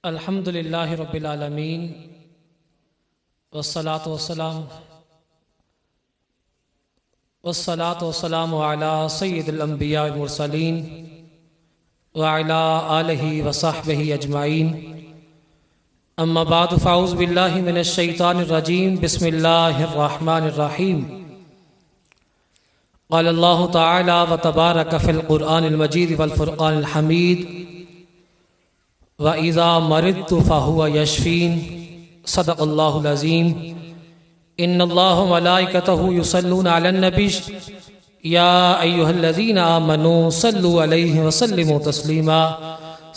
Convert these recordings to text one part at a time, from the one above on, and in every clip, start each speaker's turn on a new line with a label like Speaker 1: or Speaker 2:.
Speaker 1: अल्हम्दुलिल्लाहि रब्बिल आलमीन वस्सलातु वस्सलामु अला सय्यिदिल अंबिया वल मुरसलीन व अला आलिहि व सहबिहि अजमाइन। अम्मा बाद फ़अऊज़ु बिल्लाहि मिनश शैतानिर रजीम। बिस्मिल्लाहिर रहमानिर रहीम। क़ाल अल्लाहु तआला व तबारक फ़िल क़ुरआनिल मजीद वल फ़ुरक़ानिल हमीद व इज़ा मरिदतु फ़हुव यशफ़ीन। सदक़ल्लाहुल अज़ीम। इन्नल्लाह व मलाइकतहु युसल्लूना अलन नबी या अय्युहल्लज़ीना आमनू सल्लु अलैहि व सल्लिमू तस्लीमा।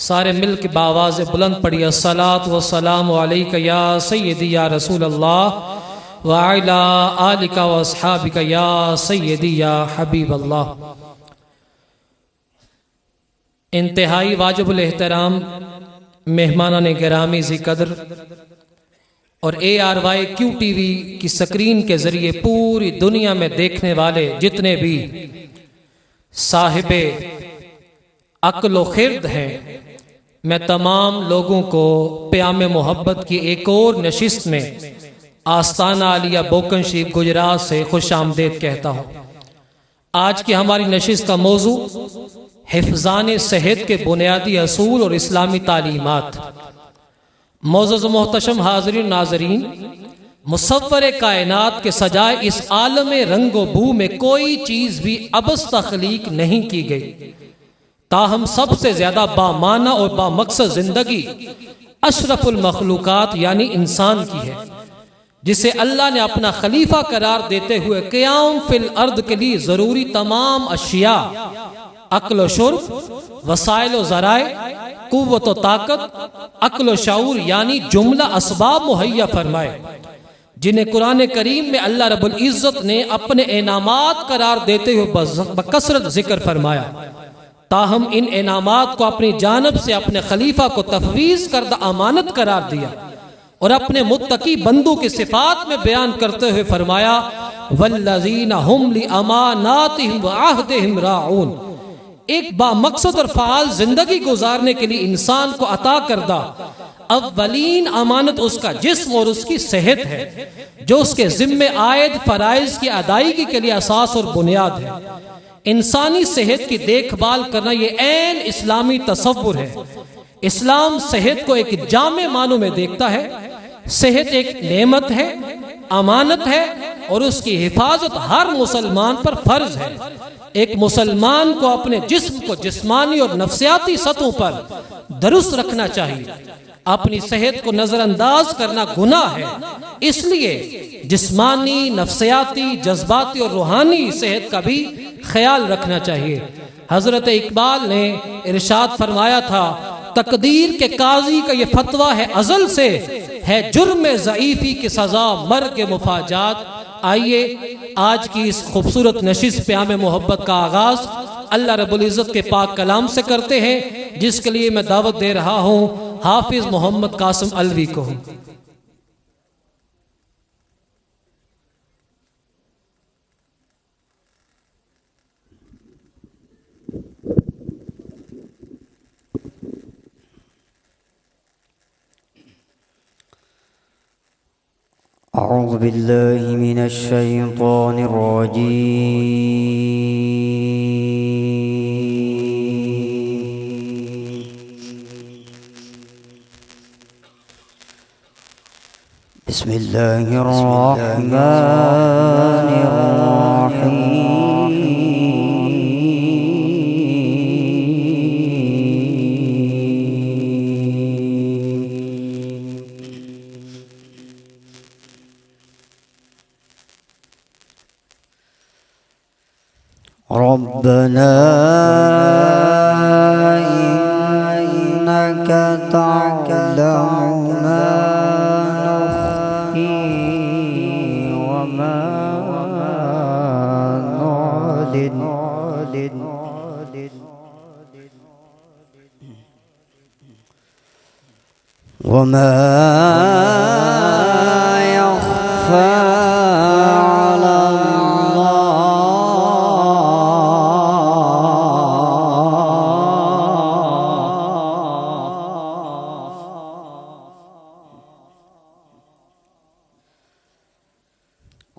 Speaker 1: सारे मिल के बावाज़ बुलंद पढ़िए अस्सलातु वस्सलामु अलैका या सय्यदी या रसूल अल्लाह व अला आलिका व अस्हाबिका या सय्यदी या हबीब अल्लाह। इंतहाई वाजिबुल एहतराम मेहमानान गिरामी ज़ी कदर और ARYQ TV की स्क्रीन के ज़रिए पूरी दुनिया में देखने वाले जितने भी साहिबे अक्ल व खिर्द हैं, मैं तमाम लोगों को प्याम मोहब्बत की एक और नशिस्त में आस्ताना आलिया बोकन शरीफ गुजरात से खुश आमदेद कहता हूँ। आज की हमारी नशिस्त का मौजू हिफ्ज़ान सेहत के बुनियादी असूल और इस्लामी तालीमात। मोअज़्ज़ज़ मोहतशम हाज़रीन नाज़रीन, मुसव्वर कायनात के सजाए इस आलम रंगो बू में कोई चीज़ भी अबस तख्लीक नहीं की गई, ताहम सबसे ज़्यादा बामाना और बामकसद ज़िंदगी अशरफुल मखलूकात यानी इंसान की है, जिसे अल्लाह ने अपना खलीफा करार देते हुए क़याम फिल अर्द के लिए ज़रूरी तमाम अशिया अक्ल व शुर्ब, वसाइल व ज़राए, कुव्वत व ताकत, अक्ल व शऊर यानी जुमला असबाब मुहैया फरमाए, जिन्हें कुरान करीम में अल्लाह रब्बुल इज़्ज़त ने अपने इनामात करार देते हुए बकसरत जिक्र फरमाया। ताहम इन इनामात को अपनी जानब से अपने खलीफा को तफवीज़ करदा अमानत करार दिया और अपने मुत्तकी बंदों की सिफात में बयान करते हुए फरमाया, वल्लज़ीना हुम लि अमानातिहिम व अहदिहिम राऊन। एक बामकसद और फ़ाल जिंदगी गुजारने के लिए इंसान को अता करदा अव्वलीन अमानत उसका जिस्म और उसकी सेहत है, जो उसके जिम्मे आयद फ़राइज़ की अदायगी के लिए असास और बुनियाद है। इंसानी सेहत की देखभाल करना ये ऐन इस्लामी तसव्वुर है। इस्लाम सेहत को एक जामे मानों में देखता है। सेहत एक नेमत है, अमानत है और उसकी हिफाजत हर मुसलमान पर फर्ज है। एक मुसलमान को अपने जिस्म को जिस्मानी और नफ्सियाती सतहों पर दुरुस्त रखना चाहिए। अपनी सेहत को नजरअंदाज करना गुनाह है, इसलिए जिस्मानी, नफ्सियाती, जज्बाती और रूहानी सेहत का भी ख्याल रखना चाहिए। हजरत इकबाल ने इरशाद फरमाया था, तकदीर के काजी का ये फतवा है अजल से, है जुर्म ज़ईफ़ी की सजा मर्ग मुफाजात। आइए आज की इस खूबसूरत नशिस्त प्याम मोहब्बत का आगाज अल्लाह रब्बुल इज़्ज़त के पाक कलाम से करते हैं, जिसके लिए मैं दावत दे रहा हूँ हाफिज मोहम्मद कासिम अलवी को।
Speaker 2: अऊज़ु बिल्लाहि मिनश शैतानिर रजीम। बिस्मिल्लाहिर रहमानिर रहीम। रब्बना इन्नका तअलमु मा नुख्फी व मा नु'लिन व मा यख्फा अला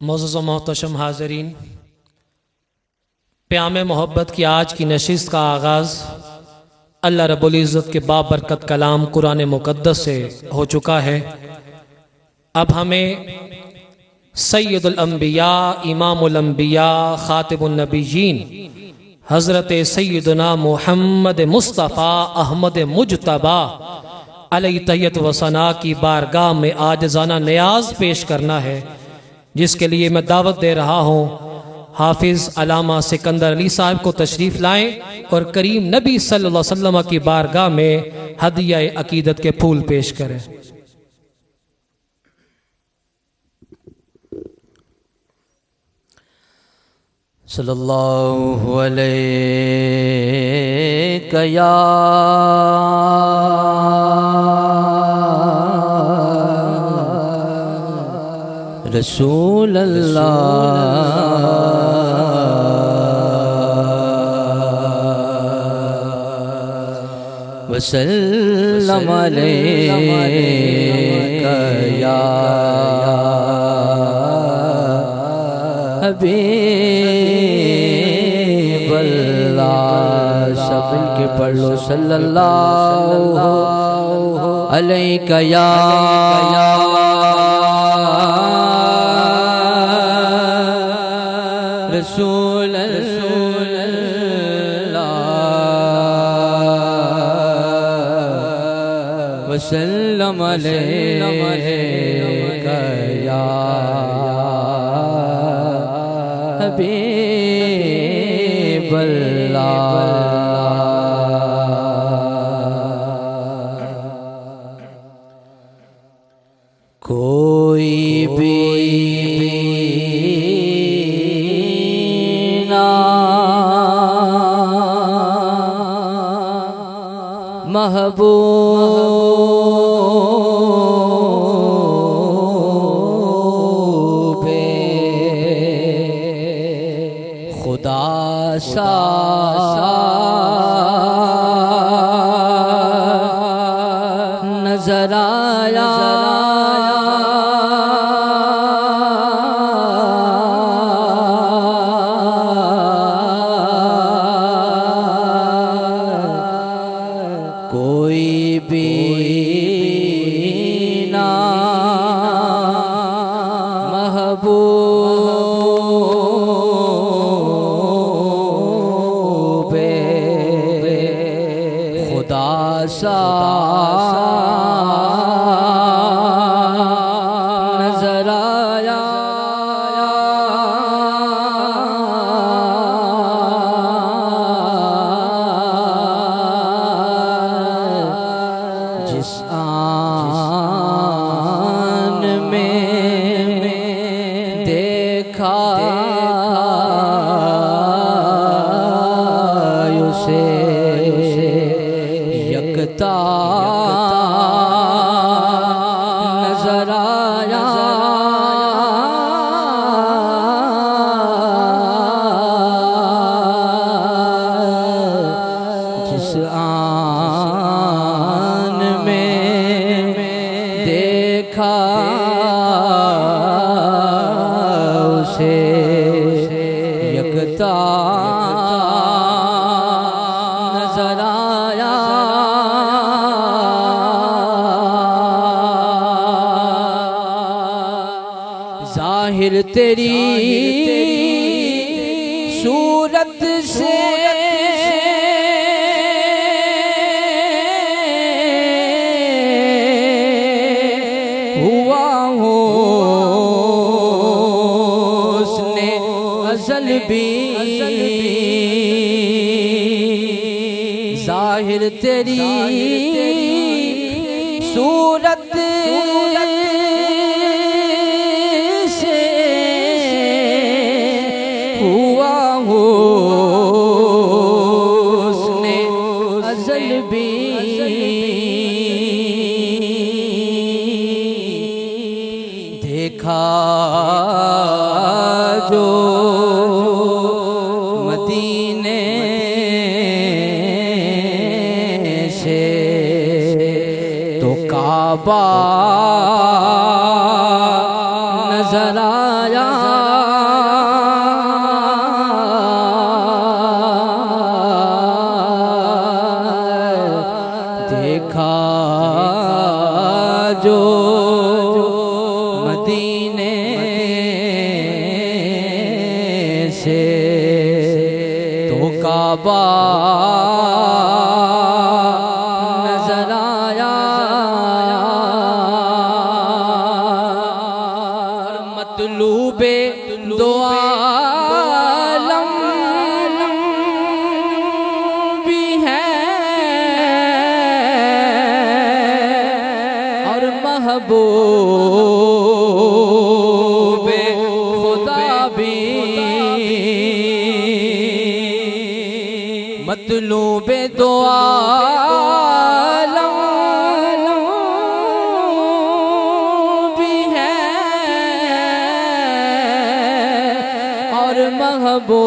Speaker 1: मोअज़्ज़ज़ व मोहतरम हाज़रीन, प्याम मोहब्बत की आज की नशिस्त का आगाज़ अल्लाह रब्बुल इज़्ज़त के बाबरकत कलाम कुरान मुक़द्दस से हो चुका है। अब हमें सय्यदुल अंबिया, इमामुल अंबिया, खातिमुन नबिय्यीन हज़रत सय्यदना मुहम्मद मुस्तफ़ा अहमद मुजतबा अलैहि तहियत व सना की बारगाह में आजिज़ाना नियाज़ पेश करना है, जिसके लिए मैं दावत दे रहा हूँ हाफिज़ अलामा सिकंदर अली साहब को तशरीफ़ लाएं और करीम नबी सल्लल्लाहु अलैहि वसल्लम की बारगाह में हदिया अकीदत के फूल पेश करें।
Speaker 3: सल्लल्लाहु अलैहि या रसूल अल्लाह वसल्लम अलैका या हबीब अल्लाह। सब के पढ़ लो सल्लल्लाहु अलैका या रसूल अल्लाह वसल्लम अलैका या हबीब अल्लाह। कोई भी महबूब खुदा सा महबूब खुदा सा नजर आया जिस आन में देखा उसे यकता नजर आया जिस आन में देखा उसे यकता नजर आया जाहिर तेरी सूरत से हुआ हो उसने अज़ल भी जाहिर तेरी सूरत से हुआ हो उसने अज़ल भी देखा जो मदीने से तो काबा नजर आया देखा जो मदीने से तो काबा नजर आया मतलूबे दो आलम भी है और महबूब खुदा भी मतलूब दो आलम भी है और महबूब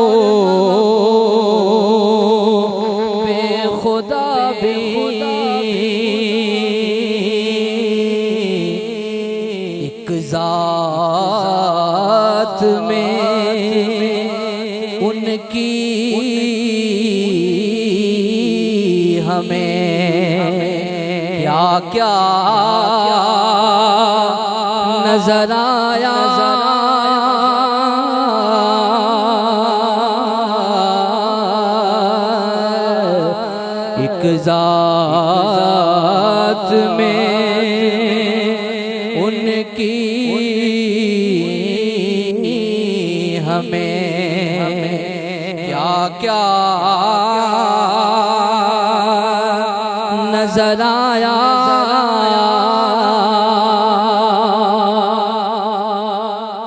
Speaker 3: खुदा भी एक ज़ात में उनकी हमें क्या क्या नजर आया एक ज़ात में उनकी हमें क्या क्या नजर आया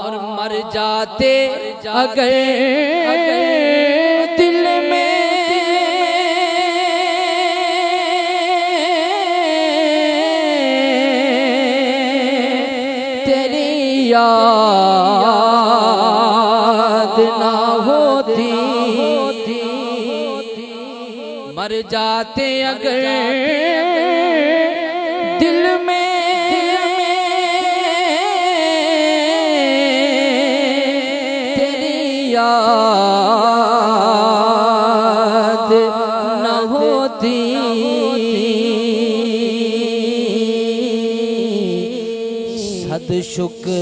Speaker 3: और मर जाते अगर दिल में तेरी याद ना होती मर जाते अगर दिल में तेरी याद न होती सद शुक्र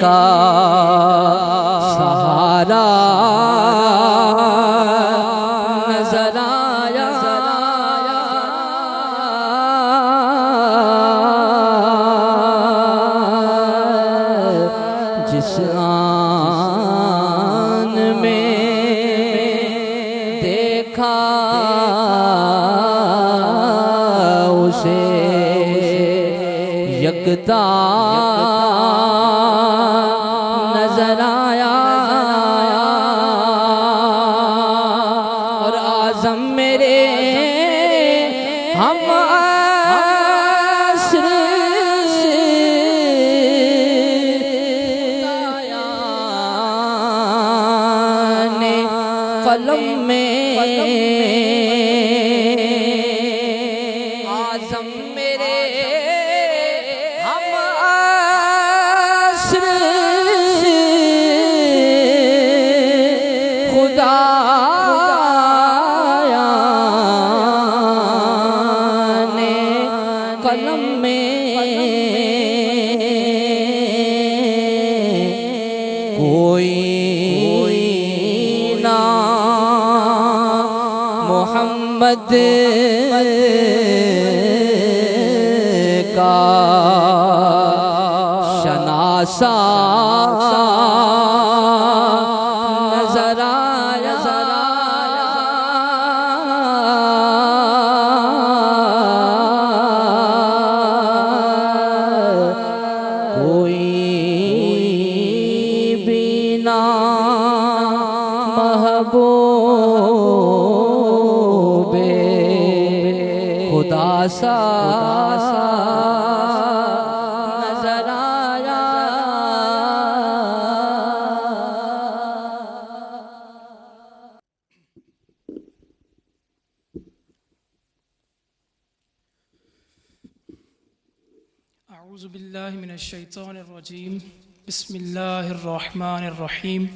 Speaker 3: का सहारा नजर आया, जिस आन में देखा उसे यकता नजर आया। और आज़म मेरे हम ने कलम में आज़म मेरे हम आसर खुदा ने कलम में कोई ना मोहम्मद का शनासा नजर आया। कोई बिना महबूबे खुदा सा नजर आया।
Speaker 4: अऊज़ु बिल्लाहि मिनश शैतानिर रजीम, बिस्मिल्लाहिर्रहमानिर रहीम।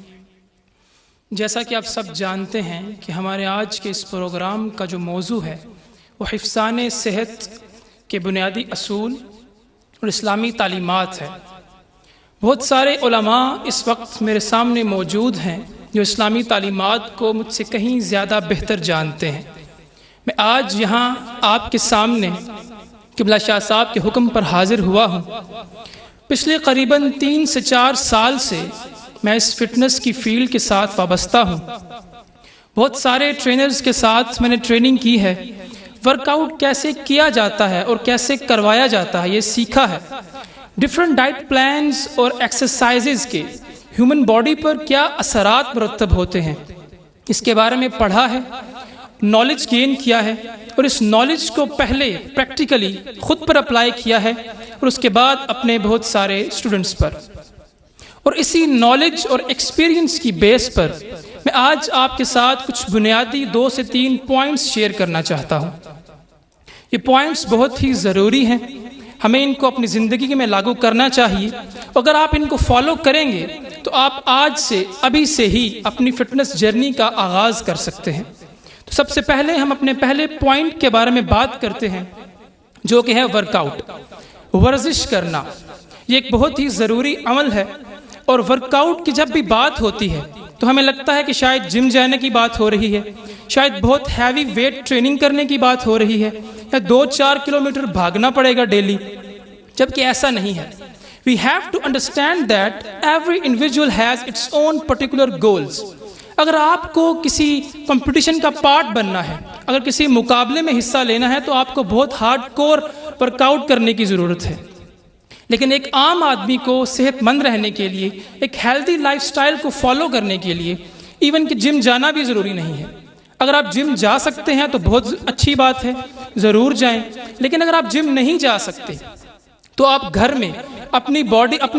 Speaker 4: जैसा कि आप सब जानते हैं कि हमारे आज के इस प्रोग्राम का जो मौजू है वो हिफ्ज़ान सेहत के बुनियादी असूल और इस्लामी तालीमात है। बहुत सारे उलमा इस वक्त मेरे सामने मौजूद हैं जो इस्लामी तालीमात को मुझसे कहीं ज़्यादा बेहतर जानते हैं। मैं आज यहाँ आपके सामने क़िबला शाह साहब के हुक्म पर हाज़िर हुआ हूँ। पिछले करीबन 3 से 4 साल से मैं इस फिटनेस की फील्ड के साथ वाबस्ता हूँ। बहुत सारे ट्रेनर्स के साथ मैंने ट्रेनिंग की है। वर्कआउट कैसे किया जाता है और कैसे करवाया जाता है ये सीखा है। डिफरेंट डाइट प्लान्स और एक्सरसाइजेज के ह्यूमन बॉडी पर क्या असरात मुरतब होते हैं इसके बारे में पढ़ा है, नॉलेज गेन किया है और इस नॉलेज को पहले प्रैक्टिकली खुद पर अप्लाई किया है और उसके बाद अपने बहुत सारे स्टूडेंट्स पर। और इसी नॉलेज और एक्सपीरियंस की बेस पर मैं आज आपके साथ कुछ बुनियादी 2 से 3 पॉइंट्स शेयर करना चाहता हूँ। ये पॉइंट्स बहुत ही ज़रूरी हैं, हमें इनको अपनी ज़िंदगी में लागू करना चाहिए। अगर आप इनको फॉलो करेंगे तो आप आज से अभी से ही अपनी फ़िटनेस जर्नी का आगाज़ कर सकते हैं। तो सबसे पहले हम अपने पहले पॉइंट के बारे में बात करते हैं जो कि है वर्कआउट, वर्जिश करना। ये एक बहुत ही ज़रूरी अमल है और वर्कआउट की जब भी बात होती है तो हमें लगता है कि शायद जिम जाने की बात हो रही है, शायद बहुत हैवी वेट ट्रेनिंग करने की बात हो रही है या 2-4 किलोमीटर भागना पड़ेगा डेली, जबकि ऐसा नहीं है। We have to understand that every individual has its own particular goals. अगर आपको किसी कंपटीशन का पार्ट बनना है, अगर किसी मुकाबले में हिस्सा लेना है तो आपको बहुत हार्डकोर वर्कआउट करने की ज़रूरत है। लेकिन एक आम आदमी को सेहतमंद रहने के लिए, एक हेल्दी लाइफस्टाइल को फॉलो करने के लिए इवन कि जिम जाना भी ज़रूरी नहीं है। अगर आप जिम जा सकते हैं तो बहुत अच्छी बात है, ज़रूर जाएं। लेकिन अगर आप जिम नहीं जा सकते तो आप घर में अपने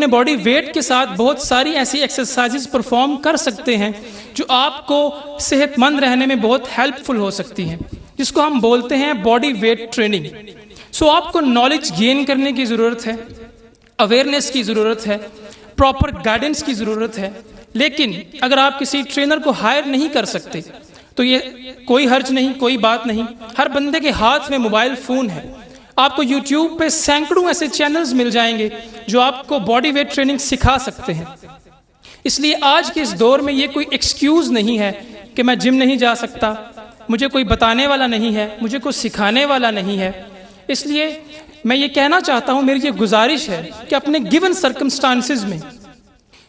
Speaker 4: बॉडी वेट के साथ बहुत सारी ऐसी एक्सरसाइजेस परफॉर्म कर सकते हैं जो आपको सेहतमंद रहने में बहुत हेल्पफुल हो सकती हैं, जिसको हम बोलते हैं बॉडी वेट ट्रेनिंग। सो आपको नॉलेज गेन करने की ज़रूरत है, अवेयरनेस की ज़रूरत है, प्रॉपर गाइडेंस की ज़रूरत है। लेकिन अगर आप किसी ट्रेनर को हायर नहीं कर सकते तो ये कोई हर्ज नहीं, कोई बात नहीं। हर बंदे के हाथ में मोबाइल फ़ोन है, आपको YouTube पे सैकड़ों ऐसे चैनल्स मिल जाएंगे जो आपको बॉडी वेट ट्रेनिंग सिखा सकते हैं। इसलिए आज के इस दौर में ये कोई एक्सक्यूज़ नहीं है कि मैं जिम नहीं जा सकता, मुझे कोई बताने वाला नहीं है, मुझे कोई सिखाने वाला नहीं है। इसलिए मैं ये कहना चाहता हूँ, मेरी ये गुजारिश है कि अपने गिवन सर्कमस्टांसिस में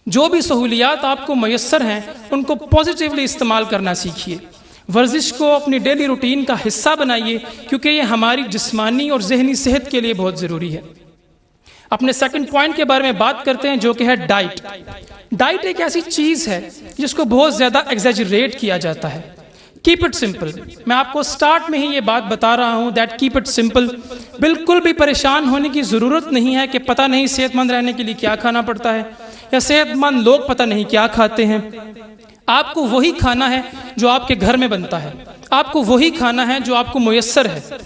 Speaker 4: जो भी सहूलियात आपको मैसर हैं उनको पॉजिटिवली इस्तेमाल करना सीखिए। वर्जिश को अपनी डेली रूटीन का हिस्सा बनाइए, क्योंकि ये हमारी जिस्मानी और जहनी सेहत के लिए बहुत ज़रूरी है। अपने सेकंड पॉइंट के बारे में बात करते हैं, जो कि है डाइट। डाइट एक ऐसी चीज़ है जिसको बहुत ज़्यादा एग्जैजरेट किया जाता है। Keep it simple. मैं आपको स्टार्ट में ही ये बात बता रहा हूँ दैट कीप इट सिंपल। बिल्कुल भी परेशान होने की ज़रूरत नहीं है कि पता नहीं सेहतमंद रहने के लिए क्या खाना पड़ता है, या सेहतमंद लोग पता नहीं क्या खाते हैं। आपको वही खाना है जो आपके घर में बनता है, आपको वही खाना है जो आपको मुयस्सर है।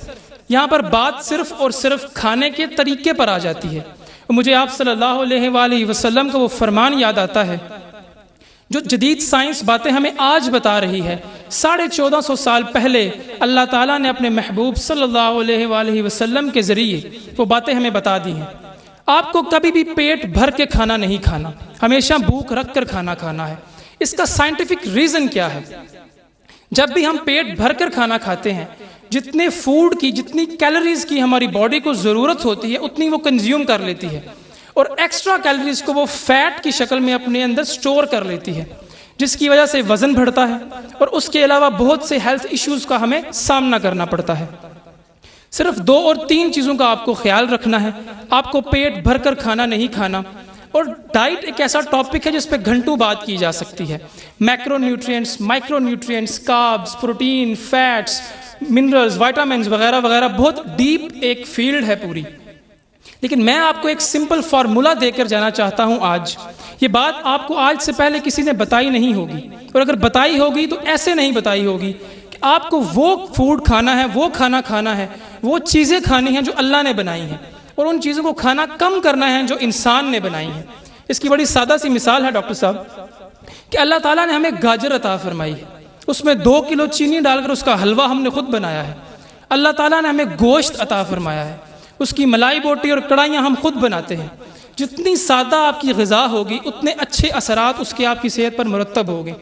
Speaker 4: यहाँ पर बात सिर्फ और सिर्फ खाने के तरीके पर आ जाती है। मुझे आप सल्लल्लाहु अलैहि वसल्लम का वो फरमान याद आता है जो जदीद साइंस बातें हमें आज बता रही है। 1450 साल पहले अल्लाह ताला ने अपने महबूब सल्लल्लाहु अलैहि वसल्लम के ज़रिए वो बातें हमें बता दी हैं। आपको कभी भी पेट भर के खाना नहीं खाना, हमेशा भूख रख कर खाना खाना है। इसका साइंटिफिक रीज़न क्या है? जब भी हम पेट भर कर खाना खाते हैं, जितने फूड की, जितनी कैलोरीज की हमारी बॉडी को ज़रूरत होती है, उतनी वो कंज्यूम कर लेती है, और एक्स्ट्रा कैलोरीज को वो फैट की शक्ल में अपने अंदर स्टोर कर लेती है, जिसकी वजह से वज़न बढ़ता है और उसके अलावा बहुत से हेल्थ इश्यूज़ का हमें सामना करना पड़ता है। सिर्फ 2 और 3 चीज़ों का आपको ख्याल रखना है। आपको पेट भर कर खाना नहीं खाना। और डाइट एक ऐसा टॉपिक है जिस पे घंटों बात की जा सकती है। Macronutrients, micronutrients, carbs, protein, fats, minerals, vitamins वगैरह वगैरह, बहुत डीप एक फील्ड है पूरी। लेकिन मैं आपको एक सिंपल फार्मूला देकर जाना चाहता हूं आज। ये बात आपको आज से पहले किसी ने बताई नहीं होगी, और अगर बताई होगी तो ऐसे नहीं बताई होगी कि आपको वो फूड खाना है, वो खाना खाना है, वो चीज़ें खानी हैं जो अल्लाह ने बनाई हैं, और उन चीज़ों को खाना कम करना है जो इंसान ने बनाई हैं। इसकी बड़ी सादा सी मिसाल है डॉक्टर साहब कि अल्लाह ताला ने हमें गाजर अता फरमाई है, उसमें 2 किलो चीनी डालकर उसका हलवा हमने खुद बनाया है। अल्लाह ताला ने हमें गोश्त अता फरमाया है, उसकी मलाई बोटी और कढ़ाइयाँ हम खुद बनाते हैं। जितनी सादा आपकी ग़िज़ा होगी, उतने अच्छे असरात उसके आपकी सेहत पर मुरतब होंगे।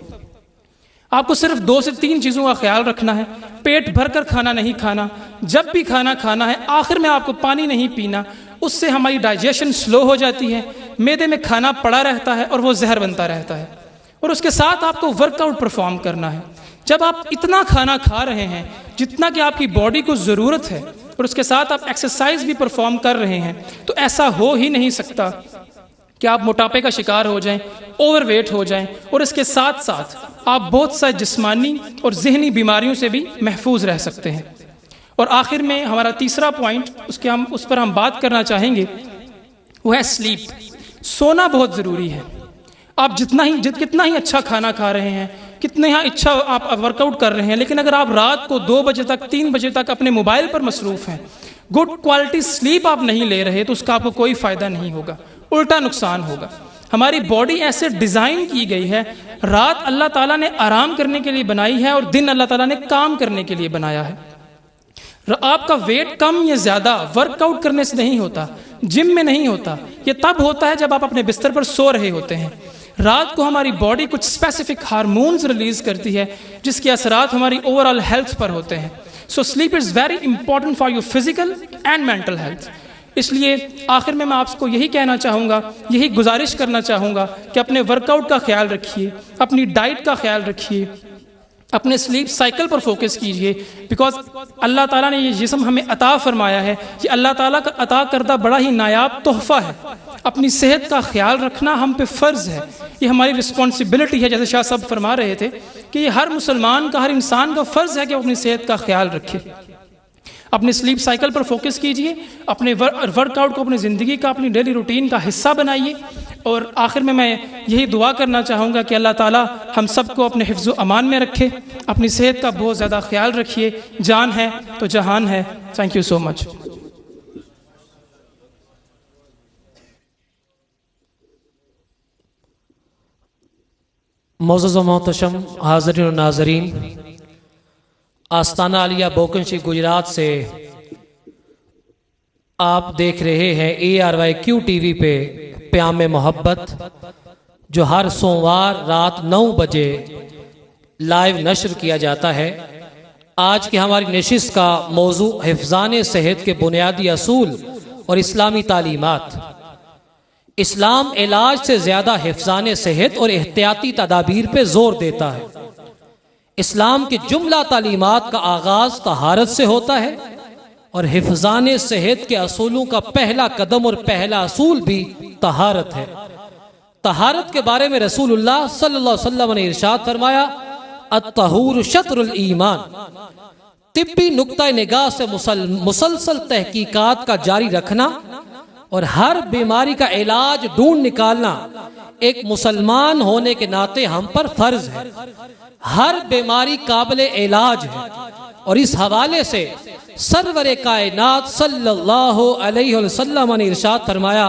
Speaker 4: आपको सिर्फ 2 से 3 चीज़ों का ख्याल रखना है। पेट भर कर खाना नहीं खाना, जब भी खाना खाना है आखिर में आपको पानी नहीं पीना, उससे हमारी डाइजेशन स्लो हो जाती है, मैदे में खाना पड़ा रहता है और वो जहर बनता रहता है। और उसके साथ आपको वर्कआउट परफॉर्म करना है। जब आप इतना खाना खा रहे हैं जितना कि आपकी बॉडी को ज़रूरत है, और उसके साथ आप एक्सरसाइज भी परफॉर्म कर रहे हैं, तो ऐसा हो ही नहीं सकता कि आप मोटापे का शिकार हो जाएं, ओवरवेट हो जाएं, और इसके साथ साथ आप बहुत सारी जिस्मानी और जहनी बीमारियों से भी महफूज रह सकते हैं। और आखिर में हमारा तीसरा पॉइंट, उस पर हम बात करना चाहेंगे, वो है स्लीप। सोना बहुत ज़रूरी है। आप कितना ही अच्छा खाना खा रहे हैं, कितने ही अच्छा आप वर्कआउट कर रहे हैं, लेकिन अगर आप रात को 2 बजे तक, 3 बजे तक अपने मोबाइल पर मसरूफ़ हैं, गुड क्वालिटी स्लीप आप नहीं ले रहे, तो उसका आपको कोई फ़ायदा नहीं होगा, उल्टा नुकसान होगा। हमारी बॉडी ऐसे डिज़ाइन की गई है, रात अल्लाह ताला ने आराम करने के लिए बनाई है और दिन अल्लाह ताला ने काम करने के लिए बनाया है। आपका वेट कम या ज़्यादा वर्कआउट करने से नहीं होता, जिम में नहीं होता, ये तब होता है जब आप अपने बिस्तर पर सो रहे होते हैं। रात को हमारी बॉडी कुछ स्पेसिफिक हार्मोन्स रिलीज़ करती है जिसके असरात हमारी ओवरऑल हेल्थ पर होते हैं। So sleep is very important for your physical and mental health. इसलिए आखिर में मैं आपको यही कहना चाहूँगा, यही गुजारिश करना चाहूँगा कि अपने वर्कआउट का ख्याल रखिए, अपनी डाइट का ख्याल रखिए, अपने स्लीप साइकिल पर फोकस कीजिए। बिकॉज अल्लाह ताला ने ये जिस्म हमें अता फरमाया है, ये अल्लाह ताला का अता करदा बड़ा ही नायाब तोहफ़ा है। अपनी सेहत का ख्याल रखना हम पे फ़र्ज़ है, ये हमारी रिस्पॉन्सिबिलिटी है। जैसे शाह साहब फरमा रहे थे कि ये हर मुसलमान का, हर इंसान का फ़र्ज़ है कि वो अपनी सेहत का ख्याल रखे। अपने स्लीप साइकिल पर फोकस कीजिए, अपने वर्कआउट को अपनी ज़िंदगी का, अपनी डेली रूटीन का हिस्सा बनाइए। और आखिर में मैं यही दुआ करना चाहूँगा कि अल्लाह ताला हम सबको अपने हिफ्ज़ व अमान में रखे। अपनी सेहत का बहुत ज़्यादा ख्याल रखिए, जान है तो जहान है। Thank you so much.
Speaker 1: मोअज़्ज़ज़ व मोहतरम हाज़रीन व नाज़रीन, आस्ताना आलिया बोकनशी गुजरात से आप देख रहे हैं ARYQ TV पे प्याम मोहब्बत, जो हर सोमवार रात 9 बजे लाइव नशर किया जाता है। आज की हमारी नशिस्त का मौजू हिफ्ज़ान सेहत के बुनियादी असूल और इस्लामी तालीमात। इस्लाम इलाज से ज़्यादा हिफ्ज़ान सेहत और एहतियाती तदाबीर पे ज़ोर देता है। इस्लाम की जुमला तालीमात का आगाज़ तहारत से होता है और हिफ्ज़ान सेहत के असूलों का पहला कदम और पहला असूल भी तहारत है। तहारत के बारे में रसूलुल्लाह सल्लल्लाहु अलैहि वसल्लम ने इरशाद फरमाया, अत्तहूर शत्रुल ईमान। तिब्बी नुक्ता निगाह से मुसलसल तहकीकात का जारी रखना और हर बीमारी का इलाज ढूंढ निकालना एक मुसलमान होने के नाते हम पर फर्ज है। हर बीमारी काबिल इलाज है और इस हवाले से सरवरे कायनात सल्लल्लाहु अलैहि वसल्लम ने इरशाद फरमाया,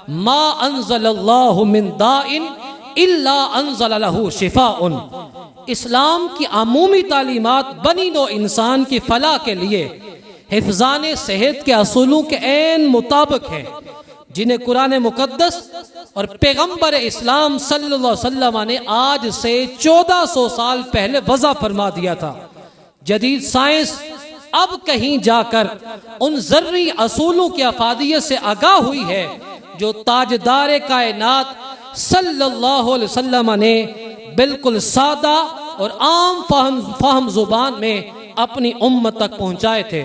Speaker 1: मा अंज़लल्लाहु मिन दाइन इल्ला अंज़ल लहू शिफाउन। इस्लाम की आमूमी तालीमात बनी नो इंसान की फलाह के लिए हिफ्ज़ान सेहत के असूलों के ऐन मुताबिक हैं, जिन्हें कुरान मुकद्दस और पैगम्बर इस्लाम सल्लल्लाहु अलैहि वसल्लम ने आज से 1400 साल पहले वज़ा फरमा दिया था। जदीद साइंस अब कहीं जाकर उन ज़र्री असूलों की अफादियत से आगाह हुई है जो ताजदार कायनात सल्लल्लाहु अलैहि वसल्लम ने बिल्कुल सादा और आम फहम जुबान में अपनी उम्मत तक पहुंचाए थे।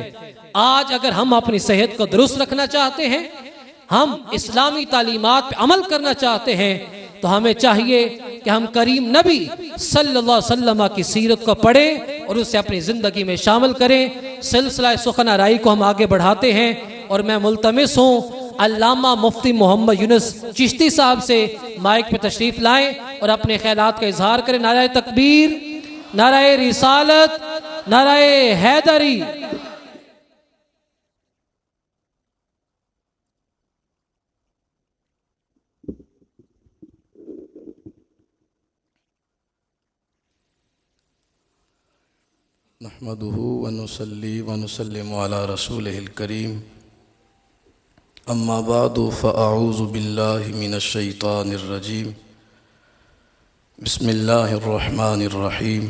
Speaker 1: आज अगर हम अपनी सेहत को दुरुस्त रखना चाहते हैं, हम इस्लामी तालीमात पे अमल करना चाहते हैं, तो हमें चाहिए कि हम करीम नबी सल्लल्लाहु अलैहि वसल्लम की सीरत को पढ़ें और उसे अपनी ज़िंदगी में शामिल करें। सिलसिला सुखन आराई को हम आगे बढ़ाते हैं और मैं मुल्तमिस हूँ अल्लामा मुफ्ती मोहम्मद यूनुस चिश्ती साहब से माइक पे तशरीफ़ लाएं और अपने ख्यालात का इजहार करें। नाराए तकबीर, नाराए रिसालत, नाराए हैदरी।
Speaker 5: नहमदुहु व नुसल्ली व नुसल्लिमु अला रसूलिहिल करीम, अम्मा बादु फ़अऊज़ु बिल्लाहि मिनश शैतानिर रजीम, बिस्मिल्लाहिर रहमानिर रहीम।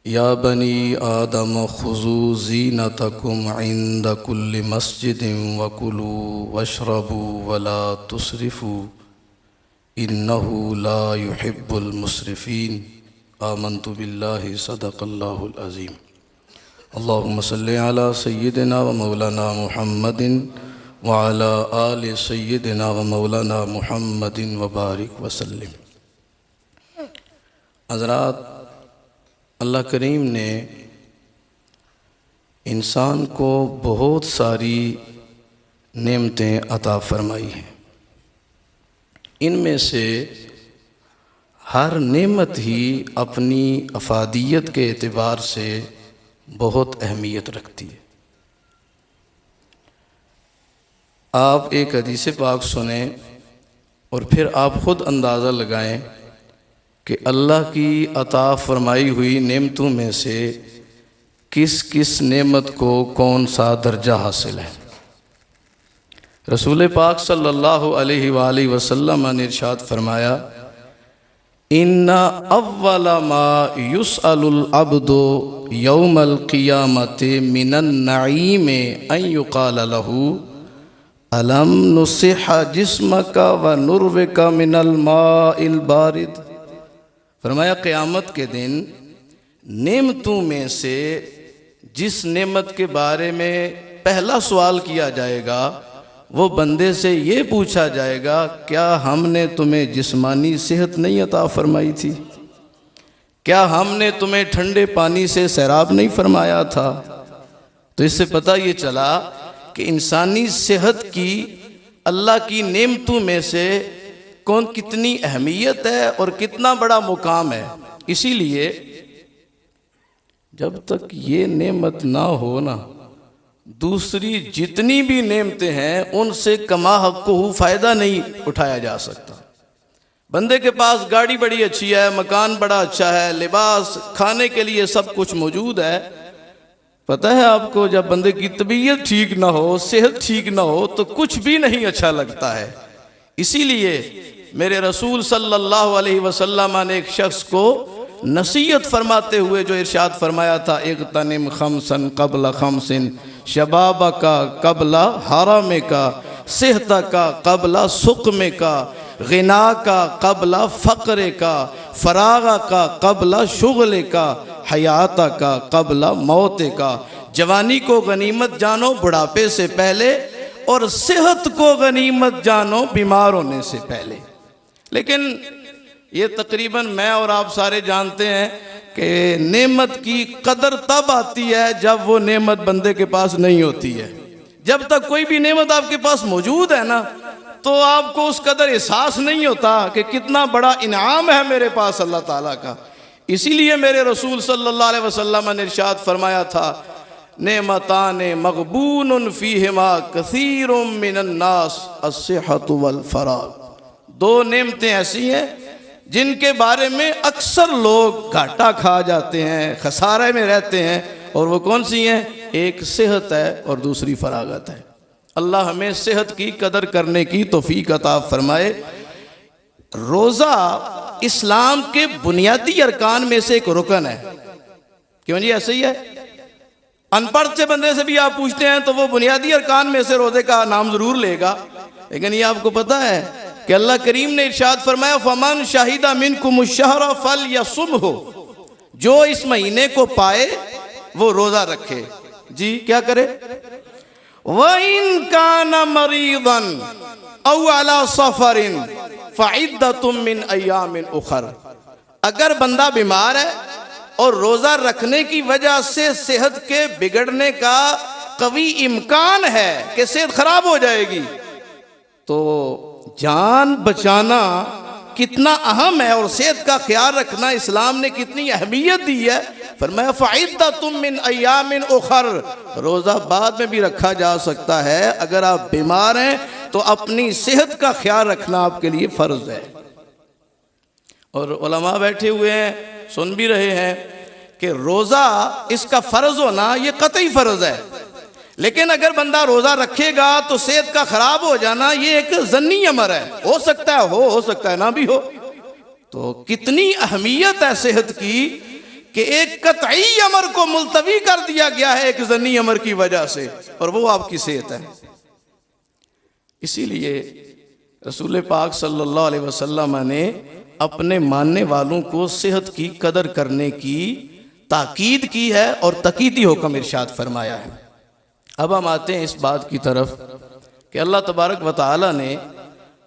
Speaker 5: या बनी आदम खुज़ू ज़ीनतकुम इंद कुल्लि मस्जिदिन वकुलू वशरबू वला तुसरिफू इन्नहु ला युहिब्बुल मुसरिफ़ीन। आमन्तु बिल्लाहि सदक़ल्लाहुल अज़ीम। अल्लाहुम्मा सल्लि अला सय्यिदिना व मौलाना मुहम्मदिन व अला आलि सय्यिदिना व मौलाना मुहम्मदिन व बारिक वसल्लिम। हज़रात, अल्लाह करीम ने इंसान को बहुत सारी नेमतें अता फरमाई हैं। इनमें से हर नेमत ही अपनी अफादियत के एतबार से बहुत अहमियत रखती है। आप एक हदीस पाक सुने और फिर आप ख़ुद अंदाज़ा लगाएं कि अल्लाह की अता फरमाई हुई नेमतों में से किस किस नेमत को कौन सा दर्जा हासिल है। रसूल पाक सल्लल्लाहु अलैहि वसल्लम ने इरशाद फरमाया, इन्ना अव्वला मा युसअलुल अब्दु यौमल क़ियामति मिनन नईम अन युक़ाल लहू अलम नुसिह जिस्मका व नुरविका मिनल माइल बारिद। फरमाया, क़यामत के दिन नेमतों में से जिस नेमत के बारे में पहला सवाल किया जाएगा, वो बंदे से ये पूछा जाएगा, क्या हमने तुम्हें जिस्मानी सेहत नहीं अता फरमाई थी? क्या हमने तुम्हें ठंडे पानी से सैराब नहीं फरमाया था? तो इससे पता ये चला कि इंसानी सेहत की अल्लाह की नेमतों में से कौन कितनी अहमियत है और कितना बड़ा मुकाम है। इसीलिए जब तक ये नेमत ना हो ना, दूसरी जितनी भी नेमतें हैं उनसे कमा हक़्क़ुहु फ़ायदा नहीं उठाया जा सकता। बंदे के पास गाड़ी बड़ी अच्छी है, मकान बड़ा अच्छा है, लिबास, खाने के लिए सब कुछ मौजूद है, पता है आपको, जब बंदे की तबीयत ठीक ना हो, सेहत ठीक ना हो, तो कुछ भी नहीं अच्छा लगता है। इसीलिए मेरे रसूल सल्लल्लाहु अलैहि वसल्लम ने एक शख्स को नसीहत फरमाते हुए जो इरशाद फरमाया था, इग़्तनिम खमसन क़ब्ल खमसिन, शबाब का कबला हराम का, सेहत का कबला सुक़म का, गिना का कबला फ़क्र का, फरागा का कबला शुगल का, हयात का कबला मौत का। जवानी को गनीमत जानो बुढ़ापे से पहले, और सेहत को गनीमत जानो बीमार होने से पहले। लेकिन ये तकरीबन मैं और आप सारे जानते हैं कि नेमत की कदर तब आती है जब वो नेमत बंदे के पास नहीं होती है। जब तक कोई भी नेमत आपके पास मौजूद है ना, तो आपको उस कदर एहसास नहीं होता कि कितना बड़ा इनाम है मेरे पास अल्लाह ताला का। इसीलिए मेरे रसूल सल्लल्लाहु अलैहि वसल्लम ने इरशाद फरमाया था, नेमताने मगबूनुन फीहिमा कसीरुम मिनन नास अस्सिहतु वल फराग। दो नेमतें ऐसी हैं जिनके बारे में अक्सर लोग घाटा खा जाते हैं, खसारे में रहते हैं, और वो कौन सी हैं? एक सेहत है और दूसरी फरागत है। अल्लाह हमें सेहत की कदर करने की तौफीक अता फरमाए। रोज़ा इस्लाम के बुनियादी अरकान में से एक रुकन है। क्यों जी, ऐसे ही है। अनपढ़ से बंदे से भी आप पूछते हैं तो वो बुनियादी अरकान में से रोज़े का नाम ज़रूर लेगा। लेकिन ये आपको पता है कि अल्लाह करीम ने इरशाद फरमाया, फमन शाहिदा मिनकुमुश शहरा फलयसुमहु, जो इस महीने को पाए वो रोज़ा रखे। जी क्या करे? वइन काना मरीदन औ अला सफरिन फ़इद्दतुम मिन अय्यामिन उखर। अगर बंदा बीमार है और रोज़ा रखने की वजह से सेहत के बिगड़ने का कवी इम्कान है कि सेहत खराब हो जाएगी, तो जान बचाना कितना अहम है और सेहत का ख्याल रखना इस्लाम ने कितनी अहमियत दी है। फरमाया फ़इद्दतुम मिन अय्यामिन उखर, रोज़ा बाद में भी रखा जा सकता है। अगर आप बीमार हैं तो अपनी सेहत का ख्याल रखना आपके लिए फ़र्ज़ है। और उलमा बैठे हुए हैं, सुन भी रहे हैं कि रोज़ा इसका फ़र्ज़ होना ये कतई फ़र्ज़ है। लेकिन अगर बंदा रोज़ा रखेगा तो सेहत का ख़राब हो जाना ये एक ज़न्नी अमर है। हो सकता है हो सकता है ना भी हो। तो कितनी अहमियत है सेहत की कि एक कतई अमर को मुलतवी कर दिया गया है एक ज़न्नी अमर की वजह से, और वो आपकी सेहत है। इसीलिए रसूल पाक सल्लल्लाहु अलैहि वसल्लम ने अपने मानने वालों को सेहत की कदर करने की ताकीद की है और तकीदी हुक्म इरशाद फरमाया है। अब हम आते हैं इस बात की तरफ कि अल्लाह तबारक व तआला ने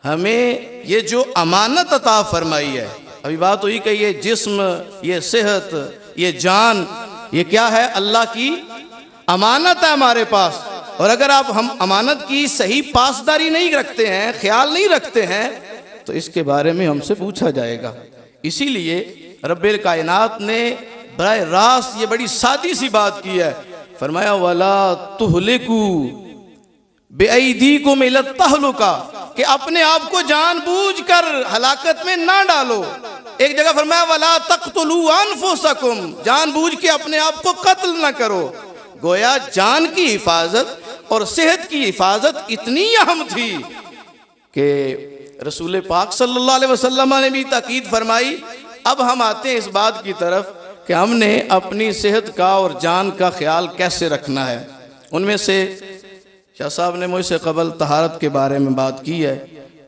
Speaker 5: हमें ये जो अमानत अता फरमाई है, अभी बात हुई कि ये जिस्म, ये सेहत, ये जान, ये क्या है? अल्लाह की अमानत है हमारे पास। और अगर हम अमानत की सही पासदारी नहीं रखते हैं, ख्याल नहीं रखते हैं, तो इसके बारे में हमसे पूछा जाएगा। इसीलिए रब्बिल कायनात ने बराह रास्त ये बड़ी सादी सी बात की है। फरमाया वला तुहलिकू बेअयदीकुम इला तहलुका, कि अपने आप को जानबूझकर हलाकत में ना डालो। एक जगह फरमाया वला तक़तुलू अनफुसकुम, जानबूझ के अपने आप को कत्ल ना करो। गोया जान की हिफाजत और सेहत की हिफाजत इतनी अहम थी कि रसूल पाक सल्लल्लाहु अलैहि वसल्लम ने भी ताकीद फरमाई। अब हम आते हैं इस बात की तरफ कि हमने अपनी सेहत का और जान का ख्याल कैसे रखना है। उनमें से शाह साहब ने मुझसे कबल तहारत के बारे में बात की है,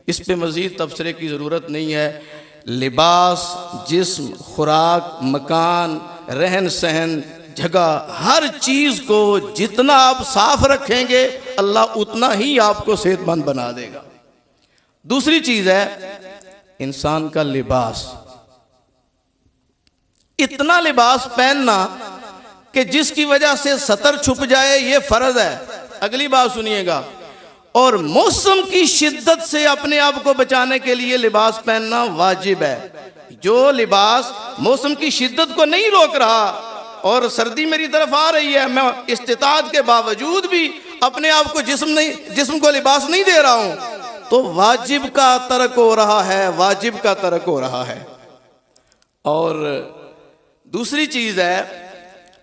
Speaker 5: इस पे मज़ीद तबसरे की ज़रूरत नहीं है। लिबास, जिस्म, खुराक, मकान, रहन सहन, जगह, हर चीज़ को जितना आप साफ रखेंगे अल्लाह उतना ही आपको सेहतमंद बना देगा। दूसरी चीज़ है इंसान का लिबास। इतना लिबास पहनना कि जिसकी वजह से सतर छुप जाए, ये फ़र्ज़ है। अगली बात सुनिएगा। और मौसम की शिद्दत से अपने आप को बचाने के लिए लिबास पहनना वाजिब है। जो लिबास मौसम की शिद्दत को नहीं रोक रहा और सर्दी मेरी तरफ आ रही है, मैं इस्तिताअत के बावजूद भी अपने आप को जिस्म को लिबास नहीं दे रहा हूं, तो वाजिब का तर्क हो रहा है, वाजिब का तर्क हो रहा है। और दूसरी चीज़ है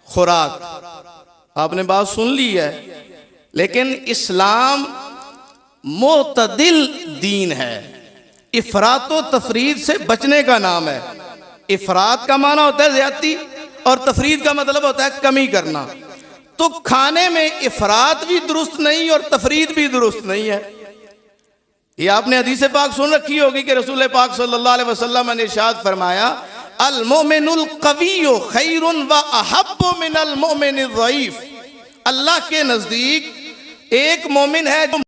Speaker 5: खुराक। आपने बात सुन ली है, लेकिन इस्लाम मोतदिल दीन है। इफरात व तफरीद से बचने का नाम है। इफरात का माना होता है ज्यादती और तफरीद का मतलब होता है कमी करना। तो खाने में इफरात भी दुरुस्त नहीं और तफरीद भी दुरुस्त नहीं है। ये आपने हदीस पाक सुन रखी होगी कि रसूल पाक सल्लल्लाहु अलैहि वसल्लम ने इरशाद फरमाया, अल मोमिनुल कविय्यु खैरुन व अहब्बु मिनल मोमिनिज़ ज़ईफ़। अल्लाह के नजदीक एक मोमिन है जो